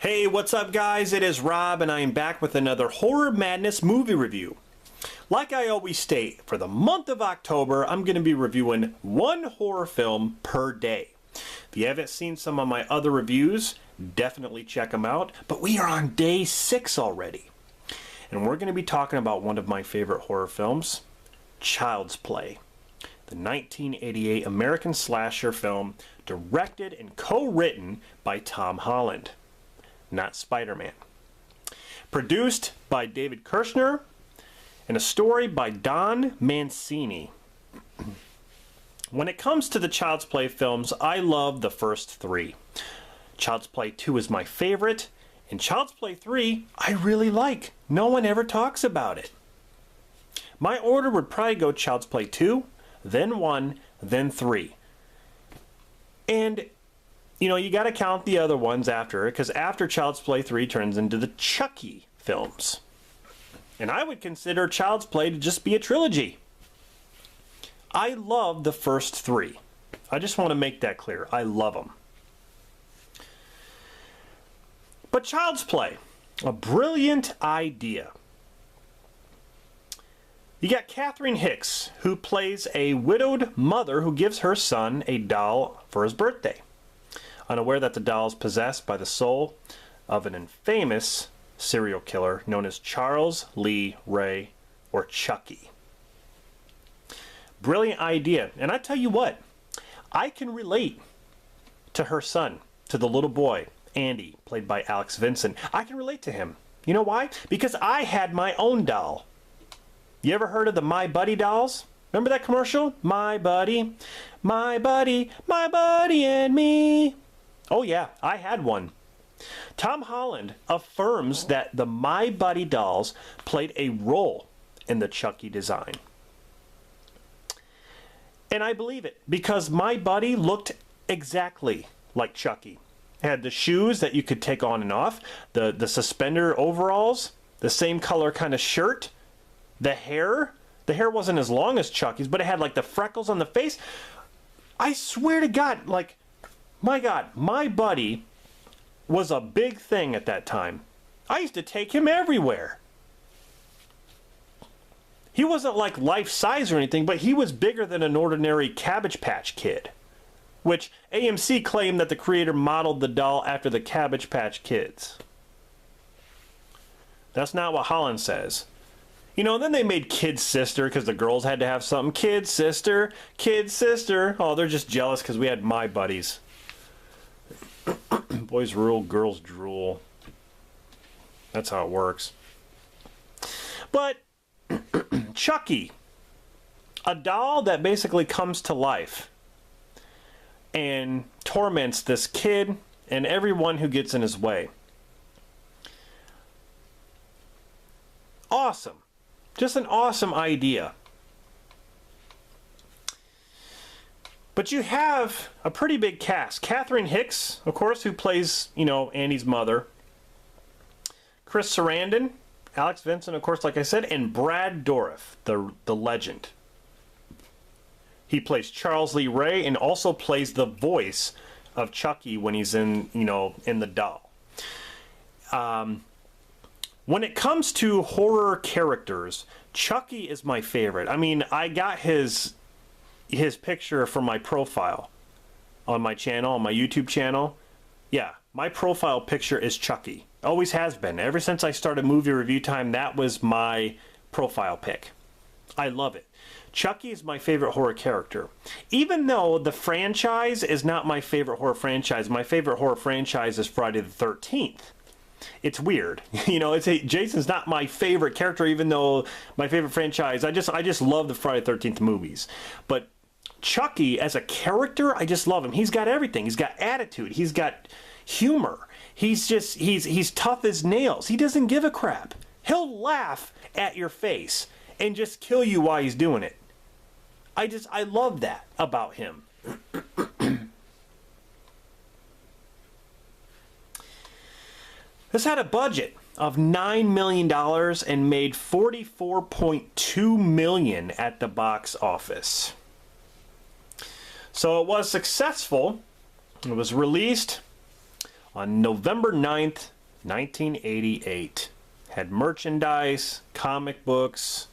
Hey, what's up guys? It is Rob and I am back with another Horror Madness movie review. Like I always state, for the month of October, I'm going to be reviewing one horror film per day. If you haven't seen some of my other reviews, definitely check them out. But we are on day 6 already. And we're going to be talking about one of my favorite horror films, Child's Play. The 1988 American slasher film directed and co-written by Tom Holland. Not Spider-Man. Produced by David Kirshner, and a story by Don Mancini. When it comes to the Child's Play films, I love the first 3. Child's Play 2 is my favorite, and Child's Play 3 I really like. No one ever talks about it. My order would probably go Child's Play 2, then 1, then 3. And you know, you got to count the other ones after it, because after Child's Play 3 turns into the Chucky films. And I would consider Child's Play to just be a trilogy. I love the first 3. I just want to make that clear. I love them. But Child's Play, a brilliant idea. You got Catherine Hicks, who plays a widowed mother who gives her son a doll for his birthday, unaware that the doll is possessed by the soul of an infamous serial killer known as Charles Lee Ray, or Chucky. Brilliant idea. And I tell you what, I can relate to her son, to the little boy, Andy, played by Alex Vincent. I can relate to him. You know why? Because I had my own doll. You ever heard of the My Buddy dolls? Remember that commercial? My buddy, my buddy, my buddy and me. Oh yeah, I had one. Tom Holland affirms that the My Buddy dolls played a role in the Chucky design. And I believe it, because My Buddy looked exactly like Chucky. It had the shoes that you could take on and off, the suspender overalls, the same color kind of shirt, the hair. The hair wasn't as long as Chucky's, but it had like the freckles on the face. I swear to God, like, my God, My Buddy was a big thing at that time. I used to take him everywhere. He wasn't like life-size or anything, but he was bigger than an ordinary Cabbage Patch Kid, which AMC claimed that the creator modeled the doll after the Cabbage Patch Kids. That's not what Holland says. You know, and then they made Kid Sister because the girls had to have something. Kid Sister, Kid Sister. Oh, they're just jealous because we had My Buddies. Boys rule, girls drool. That's how it works. But Chucky, a doll that basically comes to life and torments this kid and everyone who gets in his way. Awesome. Just an awesome idea. But you have a pretty big cast. Catherine Hicks, of course, who plays, you know, Andy's mother. Chris Sarandon, Alex Vincent, of course, like I said, and Brad Dourif, the legend. He plays Charles Lee Ray and also plays the voice of Chucky when he's in, you know, in the doll. When it comes to horror characters, Chucky is my favorite. I mean, I got his picture for my profile on my channel, on my YouTube channel. Yeah, my profile picture is Chucky. Always has been. Ever since I started Movie Review Time, that was my profile pic. I love it. Chucky is my favorite horror character. Even though the franchise is not my favorite horror franchise, my favorite horror franchise is Friday the 13th. It's weird. You know, Jason's not my favorite character, even though my favorite franchise, I just love the Friday the 13th movies. But Chucky as a character, I just love him. He's got everything. He's got attitude. He's got humor. He's tough as nails. He doesn't give a crap. He'll laugh at your face and just kill you while he's doing it. I love that about him. This had a budget of $9 million and made $44.2 million at the box office. So it was successful. It was released on November 9th, 1988. Had merchandise, comic books.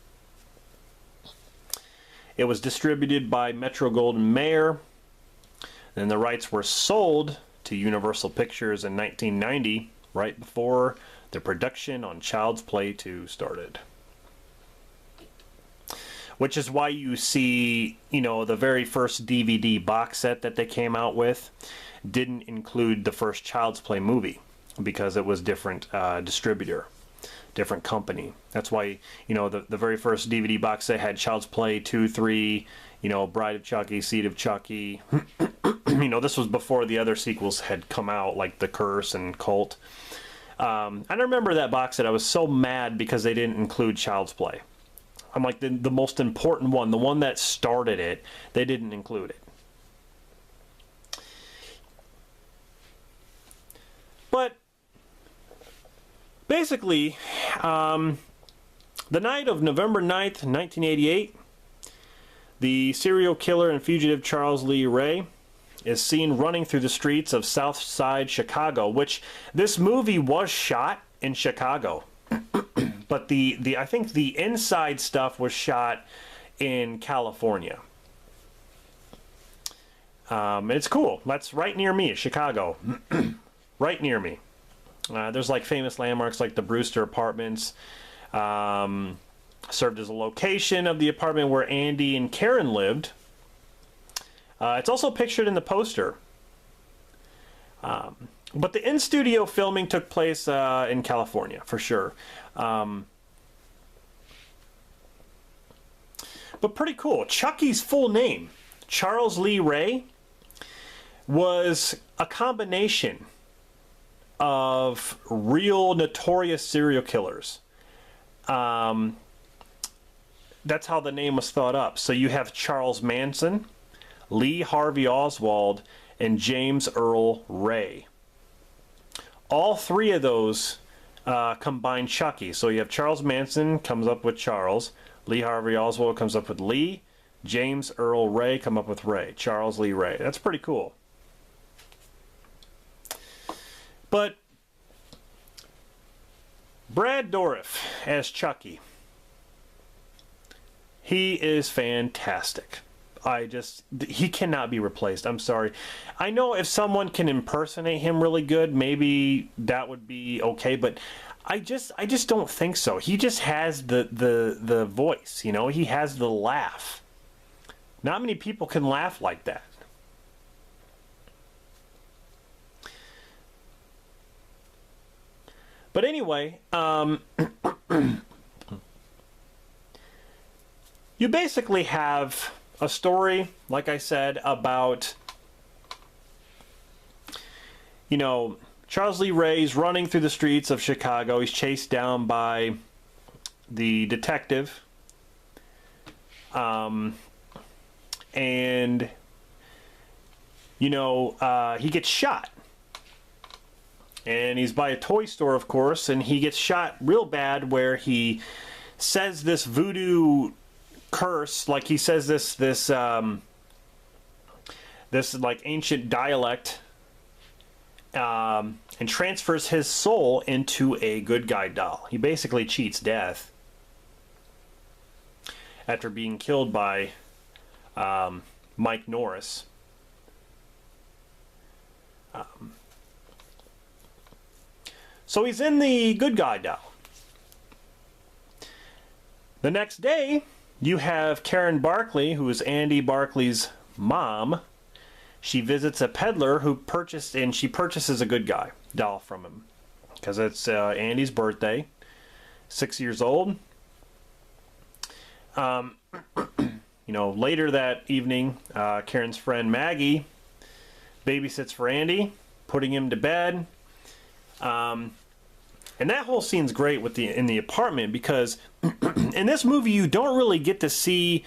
It was distributed by Metro-Goldwyn-Mayer. Then the rights were sold to Universal Pictures in 1990, right before the production on Child's Play 2 started. Which is why you see, you know, the very first DVD box set that they came out with didn't include the first Child's Play movie, because it was different distributor, different company. That's why, you know, the very first DVD box set had Child's Play 2, 3, you know, Bride of Chucky, Seed of Chucky. You know, this was before the other sequels had come out, like The Curse and Cult. I remember that box set. I was so mad because they didn't include Child's Play. I'm like, the most important one, the one that started it, they didn't include it. But basically, the night of November 9th, 1988, the serial killer and fugitive Charles Lee Ray is seen running through the streets of South Side Chicago, which this movie was shot in Chicago. But I think the inside stuff was shot in California. It's cool. That's right near me, Chicago. Right near me. There's like famous landmarks like the Brewster Apartments. Served as a location of the apartment where Andy and Karen lived. It's also pictured in the poster. But the in-studio filming took place in California, for sure. But pretty cool. Chucky's full name, Charles Lee Ray, was a combination of real notorious serial killers. That's how the name was thought up. So you have Charles Manson, Lee Harvey Oswald, and James Earl Ray. All three of those combine Chucky. So you have Charles Manson comes up with Charles, Lee Harvey Oswald comes up with Lee, James Earl Ray come up with Ray. Charles Lee Ray. That's pretty cool. But Brad Dourif as Chucky, he is fantastic. He cannot be replaced. I'm sorry. I know if someone can impersonate him really good, maybe that would be okay, but I just don't think so. He just has the voice, you know? He has the laugh. Not many people can laugh like that. But anyway, you basically have a story, like I said, about, you know, Charles Lee Ray's running through the streets of Chicago. He's chased down by the detective. And, you know, he gets shot. And he's by a toy store, of course, and he gets shot real bad where he says this voodoo curse, like he says this like ancient dialect, and transfers his soul into a good guy doll. He basically cheats death after being killed by Mike Norris. So he's in the good guy doll. The next day, you have Karen Barkley, who is Andy Barkley's mom. She visits a peddler who purchases a good guy doll from him because it's Andy's birthday, 6 years old. You know, later that evening, Karen's friend Maggie babysits for Andy, putting him to bed. And that whole scene's great in the apartment because in this movie you don't really get to see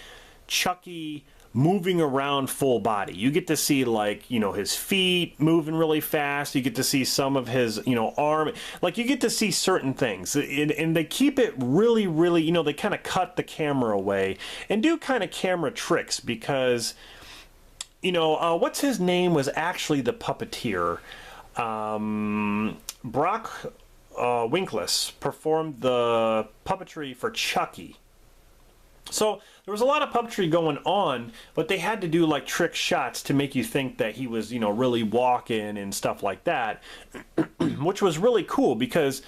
Chucky moving around full body. You get to see, like, you know, his feet moving really fast. You get to see some of his, you know, arm. Like, you get to see certain things. And they keep it really, really, you know, they kind of cut the camera away and do kind of camera tricks because, you know, what's his name was actually the puppeteer. Brock Winkless performed the puppetry for Chucky. So there was a lot of puppetry going on, but they had to do like trick shots to make you think that he was, you know, really walking and stuff like that, which was really cool because,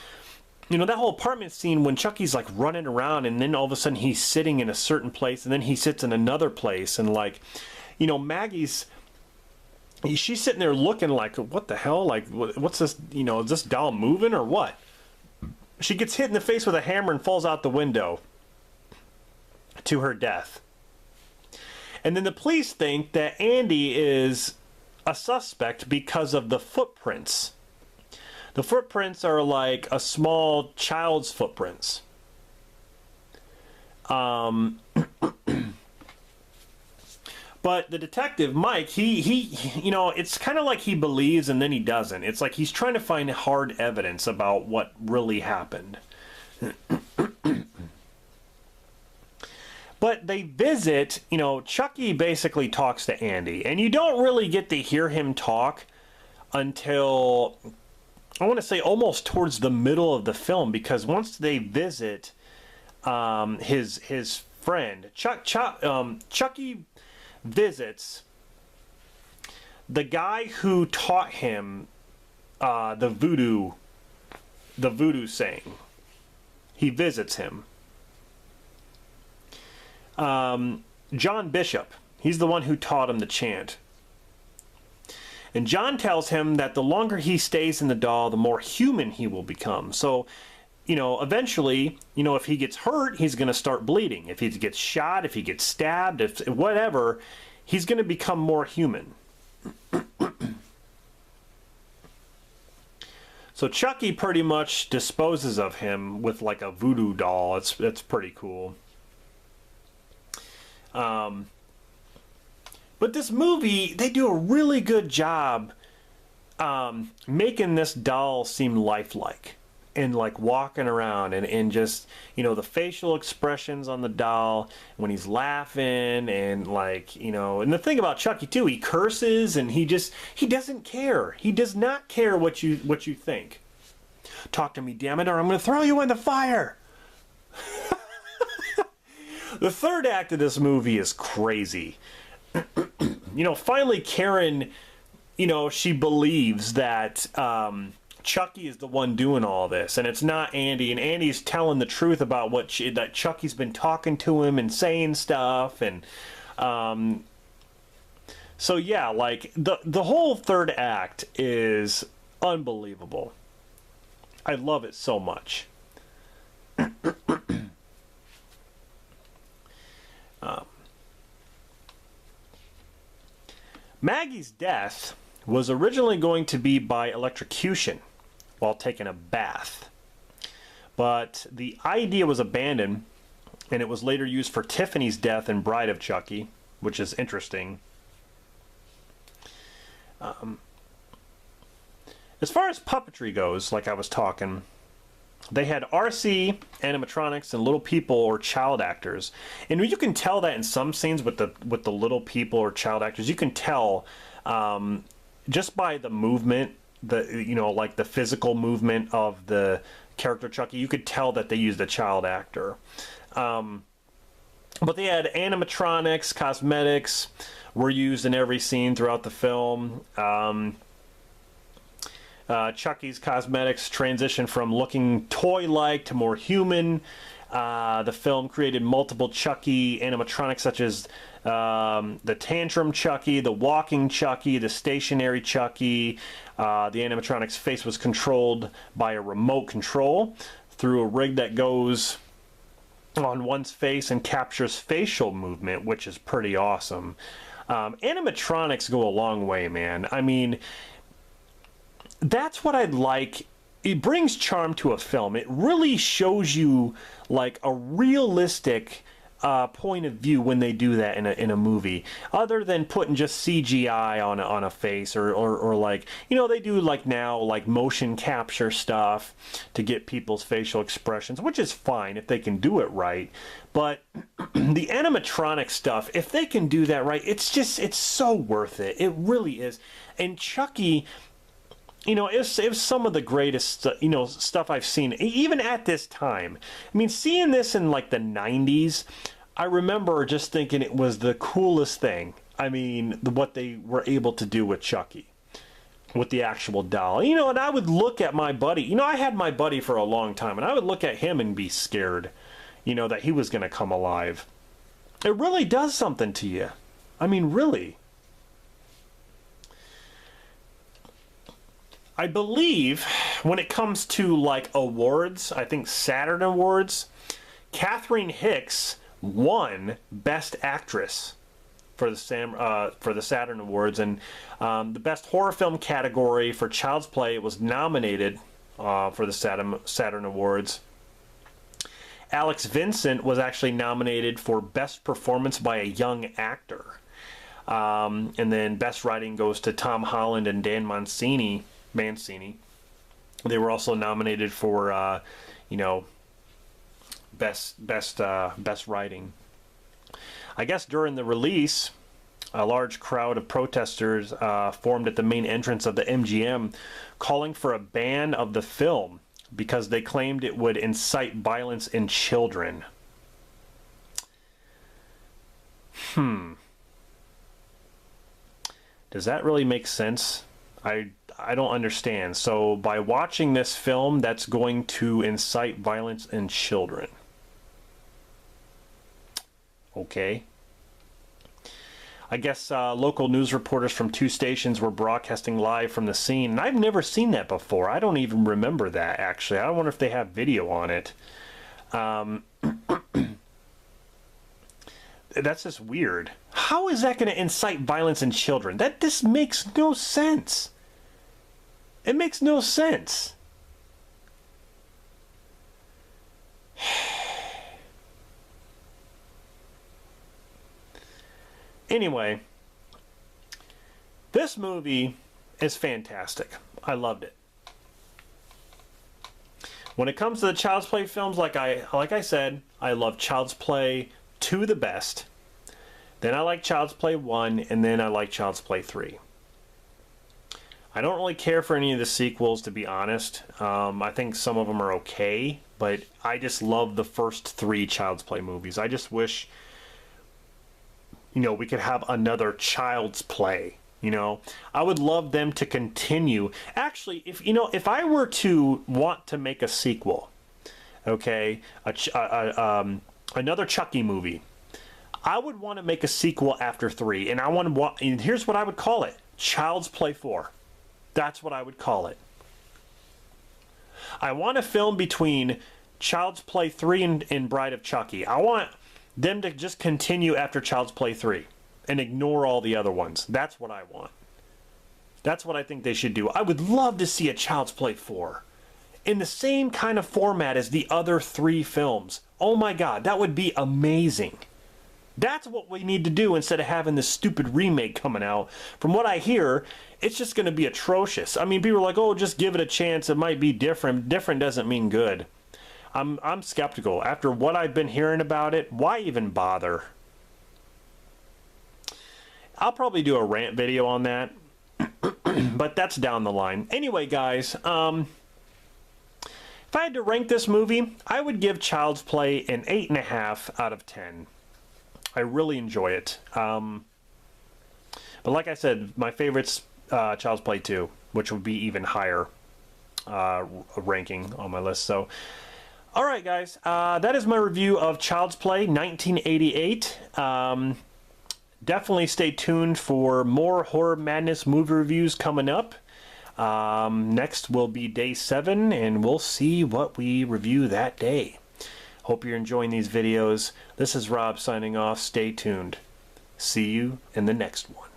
you know, that whole apartment scene when Chucky's like running around and then all of a sudden he's sitting in a certain place and then he sits in another place, and like, you know, she's sitting there looking like, what the hell? Like, what's this? You know, is this doll moving or what? She gets hit in the face with a hammer and falls out the window to her death. And then the police think that Andy is a suspect because of the footprints. The footprints are like a small child's footprints. But the detective, Mike, he you know, it's kind of like he believes and then he doesn't. It's like he's trying to find hard evidence about what really happened. But they visit, you know, Chucky basically talks to Andy, and you don't really get to hear him talk until, I want to say, almost towards the middle of the film, because once they visit his friend, Chucky visits the guy who taught him the voodoo saying. He visits him. John Bishop. He's the one who taught him the chant. And John tells him that the longer he stays in the doll, the more human he will become. So, you know, eventually, you know, if he gets hurt, he's going to start bleeding. If he gets shot, if he gets stabbed, if whatever, he's going to become more human. So Chucky pretty much disposes of him with like a voodoo doll. It's pretty cool. But this movie, they do a really good job making this doll seem lifelike and like walking around and just, you know, the facial expressions on the doll when he's laughing and like, you know, and the thing about Chucky too, he curses and he doesn't care. He does not care what you think. Talk to me, damn it, or I'm going to throw you in the fire. The third act of this movie is crazy. You know, finally Karen, you know, she believes that Chucky is the one doing all this, and it's not Andy, and Andy's telling the truth about that Chucky's been talking to him and saying stuff, and so yeah, like the whole third act is unbelievable. I love it so much. Maggie's death was originally going to be by electrocution while taking a bath, but the idea was abandoned and it was later used for Tiffany's death in Bride of Chucky, which is interesting. As far as puppetry goes, like I was talking, they had RC, animatronics, and little people or child actors. And you can tell that in some scenes with the little people or child actors. You can tell just by the movement, you know, like the physical movement of the character Chucky, you could tell that they used a child actor. But they had animatronics, cosmetics were used in every scene throughout the film. Chucky's cosmetics transitioned from looking toy-like to more human. The film created multiple Chucky animatronics such as the Tantrum Chucky, the Walking Chucky, the Stationary Chucky. The animatronic's face was controlled by a remote control through a rig that goes on one's face and captures facial movement, which is pretty awesome. Animatronics go a long way, man. I mean, that's what I'd like. It brings charm to a film. It really shows you like a realistic point of view when they do that in a movie, other than putting just CGI on a face or like, you know, they do like now like motion capture stuff to get people's facial expressions, which is fine if they can do it right. But the animatronic stuff, if they can do that right, it's so worth it. It really is. And Chucky, you know, it's some of the greatest, you know, stuff I've seen, even at this time. I mean, seeing this in like the 90s, I remember just thinking it was the coolest thing. I mean, what they were able to do with Chucky, with the actual doll. You know, and I would look at my buddy. You know, I had my buddy for a long time, and I would look at him and be scared, you know, that he was going to come alive. It really does something to you. I mean, really. I believe when it comes to like awards, I think Saturn Awards, Catherine Hicks won Best Actress for the Saturn Awards, and the Best Horror Film category for Child's Play was nominated for the Saturn Awards. Alex Vincent was actually nominated for Best Performance by a Young Actor, and then Best Writing goes to Tom Holland and Dan Mancini. They were also nominated for, you know, best writing. I guess during the release, a large crowd of protesters formed at the main entrance of the MGM, calling for a ban of the film because they claimed it would incite violence in children. Does that really make sense? I don't understand. So by watching this film, that's going to incite violence in children. Okay. I guess local news reporters from 2 stations were broadcasting live from the scene. And I've never seen that before. I don't even remember that, actually. I wonder if they have video on it. That's just weird. How is that going to incite violence in children? This makes no sense. It makes no sense. Anyway, this movie is fantastic. I loved it. When it comes to the Child's Play films, like I said, I love Child's Play 2 the best. Then I like Child's Play 1, and then I like Child's Play 3. I don't really care for any of the sequels, to be honest. I think some of them are okay, but I just love the first 3 Child's Play movies. I just wish, you know, we could have another Child's Play. You know, I would love them to continue. Actually, if I were to want to make a sequel, okay, another Chucky movie, I would want to make a sequel after 3, and here's what I would call it: Child's Play 4. That's what I would call it. I want a film between Child's Play 3 and Bride of Chucky. I want them to just continue after Child's Play 3 and ignore all the other ones. That's what I want. That's what I think they should do. I would love to see a Child's Play 4 in the same kind of format as the other 3 films. Oh my God, that would be amazing. That's what we need to do instead of having this stupid remake coming out. From what I hear, it's just going to be atrocious. I mean, people are like, oh, just give it a chance. It might be different. Different doesn't mean good. I'm skeptical. After what I've been hearing about it, why even bother? I'll probably do a rant video on that, but that's down the line. Anyway, guys, if I had to rank this movie, I would give Child's Play an 8.5 out of 10. I really enjoy it. But like I said, my favorite's Child's Play 2, which would be even higher ranking on my list. So, alright guys, that is my review of Child's Play 1988. Definitely stay tuned for more Horror Madness movie reviews coming up. Next will be day 7, and we'll see what we review that day. Hope you're enjoying these videos. This is Rob signing off. Stay tuned. See you in the next one.